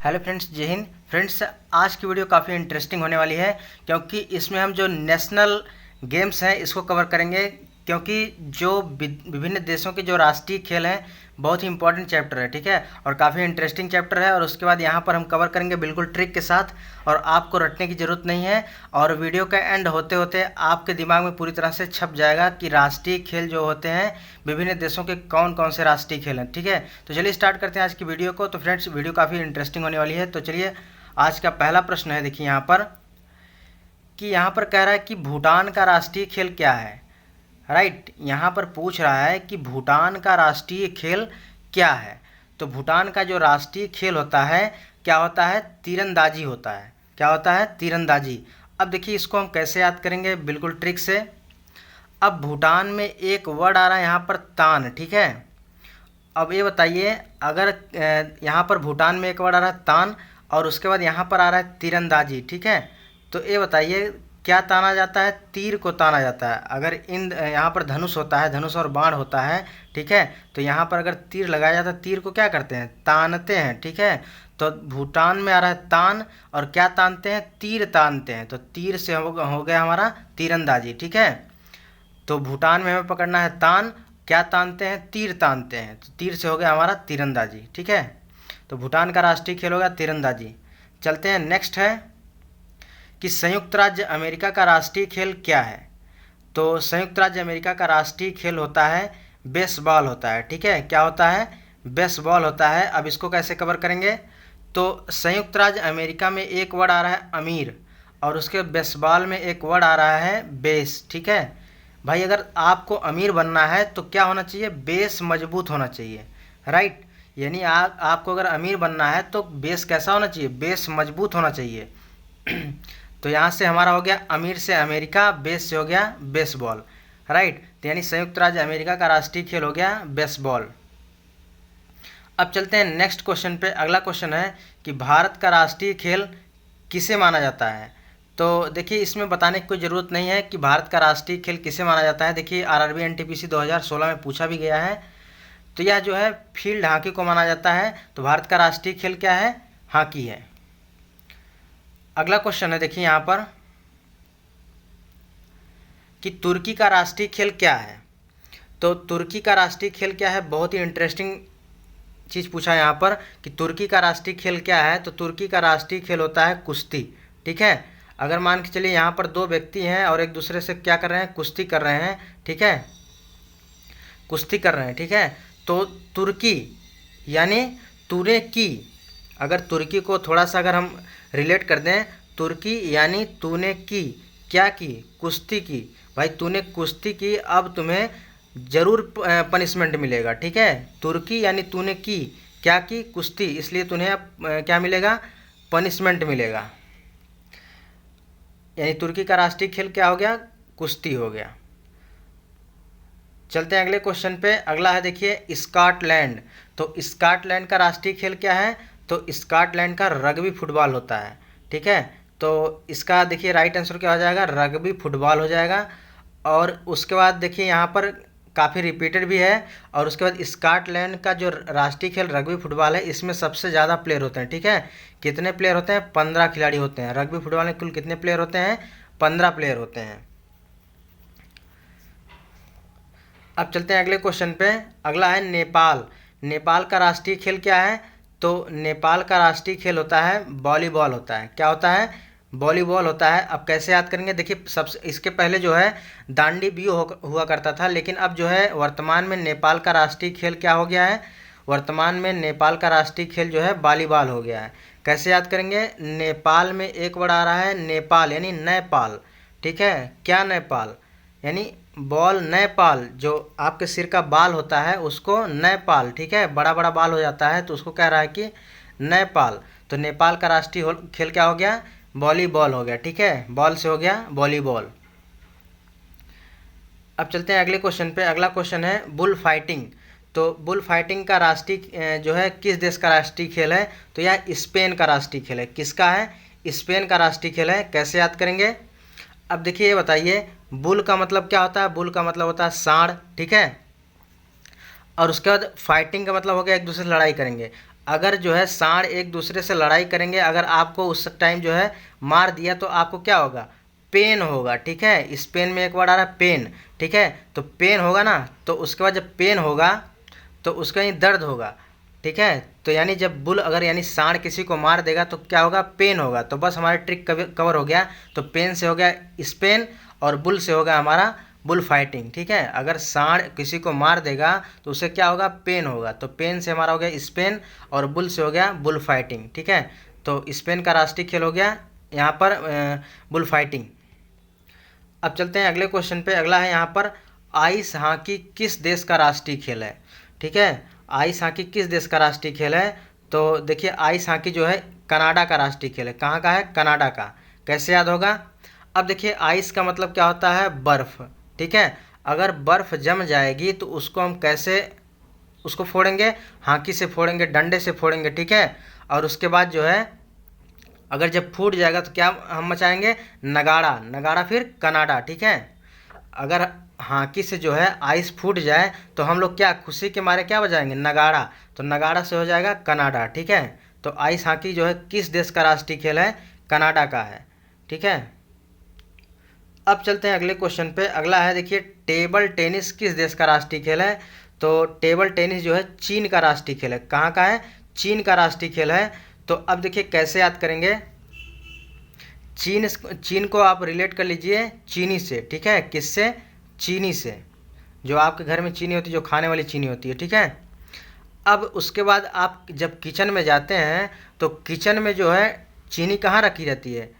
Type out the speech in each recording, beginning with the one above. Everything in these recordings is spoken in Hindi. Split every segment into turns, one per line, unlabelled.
हेलो फ्रेंड्स, जय हिंद। फ्रेंड्स, आज की वीडियो काफ़ी इंटरेस्टिंग होने वाली है क्योंकि इसमें हम जो नेशनल गेम्स हैं इसको कवर करेंगे। क्योंकि जो विभिन्न देशों के जो राष्ट्रीय खेल हैं बहुत ही इंपॉर्टेंट चैप्टर है, ठीक है, और काफ़ी इंटरेस्टिंग चैप्टर है। और उसके बाद यहाँ पर हम कवर करेंगे बिल्कुल ट्रिक के साथ, और आपको रटने की ज़रूरत नहीं है। और वीडियो का एंड होते होते आपके दिमाग में पूरी तरह से छप जाएगा कि राष्ट्रीय खेल जो होते हैं विभिन्न देशों के कौन कौन से राष्ट्रीय खेल हैं, ठीक है। तो चलिए स्टार्ट करते हैं आज की वीडियो को। तो फ्रेंड्स, वीडियो काफ़ी इंटरेस्टिंग होने वाली है। तो चलिए, आज का पहला प्रश्न है, देखिए यहाँ पर कि यहाँ पर कह रहा है कि भूटान का राष्ट्रीय खेल क्या है। राइट, यहाँ पर पूछ रहा है कि भूटान का राष्ट्रीय खेल क्या है। तो भूटान का जो राष्ट्रीय खेल होता है क्या होता है? तीरंदाजी होता है। क्या होता है? तीरंदाजी। अब देखिए इसको हम कैसे याद करेंगे, बिल्कुल ट्रिक से। अब भूटान में एक वर्ड आ रहा है यहाँ पर तान, ठीक है। अब ये बताइए, अगर यहाँ पर भूटान में एक वर्ड आ रहा है तान और उसके बाद यहाँ पर आ रहा है तीरंदाजी, ठीक है, तो ये बताइए क्या ताना जाता है? तीर को ताना जाता है। अगर इन यहाँ पर धनुष होता है, धनुष और बाण होता है, ठीक है, तो यहाँ पर अगर तीर लगाया जाता है, तीर को क्या करते हैं? तानते हैं, ठीक है। तो भूटान में आ रहा है तान, और क्या तानते हैं? तीर तानते हैं। तो तीर से हो गया हमारा तीरंदाजी, ठीक है। तो भूटान में हमें पकड़ना है तान, क्या तानते हैं? तीर तानते हैं। तो तीर से हो गया हमारा तीरंदाजी, ठीक है। तो भूटान का राष्ट्रीय खेल होगा तीरंदाजी। चलते हैं, नेक्स्ट है कि संयुक्त राज्य अमेरिका का राष्ट्रीय खेल क्या है। तो संयुक्त राज्य अमेरिका का राष्ट्रीय खेल होता है बेसबॉल होता है, ठीक है। क्या होता है? बेसबॉल होता है। अब इसको कैसे कवर करेंगे? तो संयुक्त राज्य अमेरिका में एक वर्ड आ रहा है अमीर, और उसके बेसबॉल में एक वर्ड आ रहा है बेस, ठीक है। भाई, अगर आपको अमीर बनना है तो क्या होना चाहिए? बेस मजबूत होना चाहिए। राइट, यानी आपको अगर अमीर बनना है तो बेस कैसा होना चाहिए? बेस मजबूत होना चाहिए। तो यहाँ से हमारा हो गया अमीर से अमेरिका, बेस से हो गया बेसबॉल। राइट, तो यानी संयुक्त राज्य अमेरिका का राष्ट्रीय खेल हो गया बेसबॉल। अब चलते हैं नेक्स्ट क्वेश्चन पे। अगला क्वेश्चन है कि भारत का राष्ट्रीय खेल किसे माना जाता है। तो देखिए, इसमें बताने की कोई ज़रूरत नहीं है कि भारत का राष्ट्रीय खेल किसे माना जाता है। देखिए, आरआरबी एनटीपीसी 2016 में पूछा भी गया है। तो यह जो है फील्ड हॉकी को माना जाता है। तो भारत का राष्ट्रीय खेल क्या है? हॉकी है। अगला क्वेश्चन है, देखिए यहाँ पर कि तुर्की का राष्ट्रीय खेल क्या है। तो तुर्की का राष्ट्रीय खेल क्या है? बहुत ही इंटरेस्टिंग चीज़ पूछा है यहाँ पर कि तुर्की का राष्ट्रीय खेल क्या है। तो तुर्की का राष्ट्रीय खेल होता है कुश्ती, ठीक है। अगर मान के चलिए यहाँ पर दो व्यक्ति हैं और एक दूसरे से क्या कर रहे हैं? कुश्ती कर रहे हैं, ठीक है, कुश्ती कर रहे हैं, ठीक है। तो तुर्की यानी तूने की, अगर तुर्की को थोड़ा सा अगर हम रिलेट कर दें, तुर्की यानी तूने की, क्या की? कुश्ती की। भाई, तूने कुश्ती की, अब तुम्हें ज़रूर पनिशमेंट मिलेगा, ठीक है। तुर्की यानी तूने की, क्या की? कुश्ती, इसलिए तुम्हें अब क्या मिलेगा? पनिशमेंट मिलेगा। यानी तुर्की का राष्ट्रीय खेल क्या हो गया? कुश्ती हो गया। चलते हैं अगले क्वेश्चन पे। अगला है, देखिए, स्कॉटलैंड। तो स्कॉटलैंड का राष्ट्रीय खेल क्या है? तो स्कॉटलैंड का रग्बी फुटबॉल होता है, ठीक है। तो इसका देखिए राइट आंसर क्या हो जाएगा? रग्बी फुटबॉल हो जाएगा। और उसके बाद देखिए यहाँ पर काफ़ी रिपीटेड भी है। और उसके बाद स्कॉटलैंड का जो राष्ट्रीय खेल रग्बी फुटबॉल है, इसमें सबसे ज़्यादा प्लेयर होते हैं, ठीक है। कितने प्लेयर होते हैं? 15 खिलाड़ी होते हैं। रग्बी फुटबॉल में कुल कितने प्लेयर होते हैं? 15 प्लेयर होते हैं। अब चलते हैं अगले क्वेश्चन पे। अगला है नेपाल। नेपाल का राष्ट्रीय खेल क्या है? तो नेपाल का राष्ट्रीय खेल होता है वॉलीबॉल होता है। क्या होता है? वॉलीबॉल होता है। अब कैसे याद करेंगे? देखिए, सबसे इसके पहले जो है दांडी भी हुआ करता था, लेकिन अब जो है वर्तमान में नेपाल का राष्ट्रीय खेल क्या हो गया है? वर्तमान में नेपाल का राष्ट्रीय खेल जो है वॉलीबॉल हो गया है। कैसे याद करेंगे? नेपाल में एक वर्ड आ रहा है नेपाल, यानी नेपाल, ठीक है। क्या नेपाल? यानी बॉल, नेपाल, जो आपके सिर का बाल होता है उसको नेपाल, ठीक है, बड़ा बड़ा बाल हो जाता है तो उसको कह रहा है कि नेपाल। तो नेपाल का राष्ट्रीय खेल क्या हो गया? वॉलीबॉल हो गया, ठीक है। बॉल से हो गया वॉलीबॉल। अब चलते हैं अगले क्वेश्चन पे। अगला क्वेश्चन है बुल फाइटिंग। तो बुल फाइटिंग का राष्ट्रीय जो है किस देश का राष्ट्रीय खेल है? तो यह स्पेन का राष्ट्रीय खेल है। किसका है? स्पेन का राष्ट्रीय खेल है। कैसे याद करेंगे? अब देखिए, ये बताइए, बुल का मतलब क्या होता है? बुल का मतलब होता है सांड, ठीक है। और उसके बाद फाइटिंग का मतलब हो गया एक दूसरे से लड़ाई करेंगे। अगर जो है सांड एक दूसरे से लड़ाई करेंगे, अगर आपको उस टाइम जो है मार दिया तो आपको क्या होगा, पेन होगा। ठीक है, इस पेन में एक वर्ड आ रहा है पेन। ठीक है, तो पेन होगा ना, तो उसके बाद जब पेन होगा तो उसका ही दर्द होगा। ठीक है, तो यानी जब बुल अगर यानी सांड किसी को मार देगा तो क्या होगा, पेन होगा। तो बस हमारा ट्रिक कवर हो गया। तो पेन से हो गया स्पेन और बुल से हो गया हमारा बुल फाइटिंग। ठीक है, अगर सांड किसी को मार देगा तो उसे क्या होगा, पेन होगा। तो पेन से हमारा हो गया स्पेन और बुल से हो गया बुल फाइटिंग। ठीक है, तो स्पेन का राष्ट्रीय खेल हो गया यहाँ पर बुल फाइटिंग। अब चलते हैं अगले क्वेश्चन पे। अगला है यहाँ पर आइस हॉकी किस देश का राष्ट्रीय खेल है। ठीक है, आइस हॉकी किस देश का राष्ट्रीय खेल है। तो देखिए आइस हॉकी जो है कनाडा का राष्ट्रीय खेल है। कहाँ का है, कनाडा का। कैसे याद होगा, अब देखिए आइस का मतलब क्या होता है, बर्फ़। ठीक है, अगर बर्फ़ जम जाएगी तो उसको हम कैसे उसको फोड़ेंगे, हॉकी से फोड़ेंगे, डंडे से फोड़ेंगे। ठीक है, और उसके बाद जो है अगर जब फूट जाएगा तो क्या हम मचाएंगे, नगाड़ा। नगाड़ा फिर कनाडा। ठीक है, अगर हॉकी से जो है आइस फूट जाए तो हम लोग क्या खुशी के मारे क्या बजाएंगे, नगाड़ा। तो नगाड़ा से हो जाएगा कनाडा। ठीक है, तो आइस हॉकी जो है किस देश का राष्ट्रीय खेल है, कनाडा का है। ठीक है, अब चलते हैं अगले क्वेश्चन पे। अगला है देखिए टेबल टेनिस किस देश का राष्ट्रीय खेल है। तो टेबल टेनिस जो है चीन का राष्ट्रीय खेल है। कहाँ का है, चीन का राष्ट्रीय खेल है। तो अब देखिए कैसे याद करेंगे, चीन को आप रिलेट कर लीजिए चीनी से। ठीक है, किससे, चीनी से। जो आपके घर में चीनी होती है, जो खाने वाली चीनी होती है। ठीक है, अब उसके बाद आप जब किचन में जाते हैं तो किचन में जो है चीनी कहाँ रखी रहती है,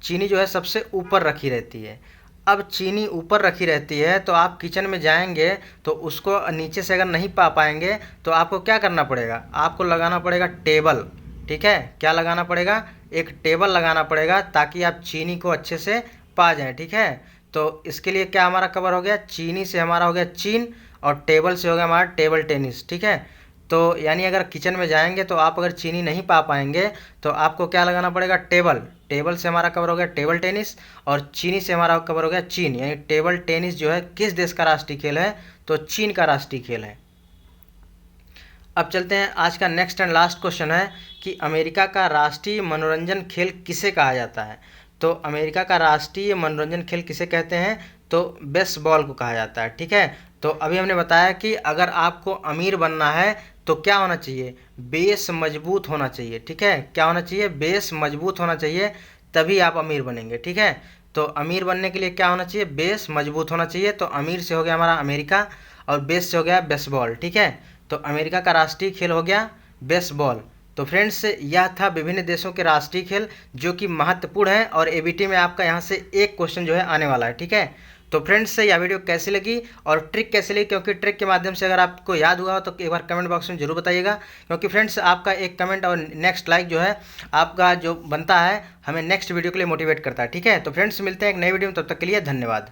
चीनी जो है सबसे ऊपर रखी रहती है। अब चीनी ऊपर रखी रहती है तो आप किचन में जाएंगे तो उसको नीचे से अगर नहीं पा पाएंगे तो आपको क्या करना पड़ेगा, आपको लगाना पड़ेगा टेबल। ठीक है, क्या लगाना पड़ेगा, एक टेबल लगाना पड़ेगा ताकि आप चीनी को अच्छे से पा जाएं। ठीक है, तो इसके लिए क्या हमारा कवर हो गया, चीनी से हमारा हो गया चीन और टेबल से हो गया हमारा टेबल टेनिस। ठीक है, तो यानी अगर किचन में जाएंगे तो आप अगर चीनी नहीं पा पाएंगे तो आपको क्या लगाना पड़ेगा, टेबल। टेबल से हमारा कवर हो गया टेबल टेनिस और चीनी से हमारा कवर हो गया चीन। यानी टेबल टेनिस जो है किस देश का राष्ट्रीय खेल है, तो चीन का राष्ट्रीय खेल है। अब चलते हैं आज का नेक्स्ट एंड लास्ट क्वेश्चन है कि अमेरिका का राष्ट्रीय मनोरंजन खेल किसे कहा जाता है। तो अमेरिका का राष्ट्रीय मनोरंजन खेल किसे कहते हैं, तो बेसबॉल को कहा जाता है। ठीक है, तो अभी हमने बताया कि अगर आपको अमीर बनना है तो क्या होना चाहिए, बेस मजबूत होना चाहिए। ठीक है, क्या होना चाहिए, बेस मजबूत होना चाहिए, तभी आप अमीर बनेंगे। ठीक है, तो अमीर बनने के लिए क्या होना चाहिए, बेस मजबूत होना चाहिए। तो अमीर से हो गया हमारा अमेरिका और बेस से हो गया बेसबॉल। ठीक है, तो अमेरिका का राष्ट्रीय खेल हो गया बेसबॉल। तो फ्रेंड्स यह था विभिन्न देशों के राष्ट्रीय खेल जो कि महत्वपूर्ण है और एबीटी में आपका यहाँ से एक क्वेश्चन जो है आने वाला है। ठीक है, तो फ्रेंड्स यह वीडियो कैसी लगी और ट्रिक कैसी लगी, क्योंकि ट्रिक के माध्यम से अगर आपको याद हुआ तो एक बार कमेंट बॉक्स में जरूर बताइएगा, क्योंकि फ्रेंड्स आपका एक कमेंट और नेक्स्ट लाइक जो है आपका जो बनता है हमें नेक्स्ट वीडियो के लिए मोटिवेट करता है। ठीक है, तो फ्रेंड्स मिलते हैं एक नई वीडियो में, तब तक के लिए धन्यवाद।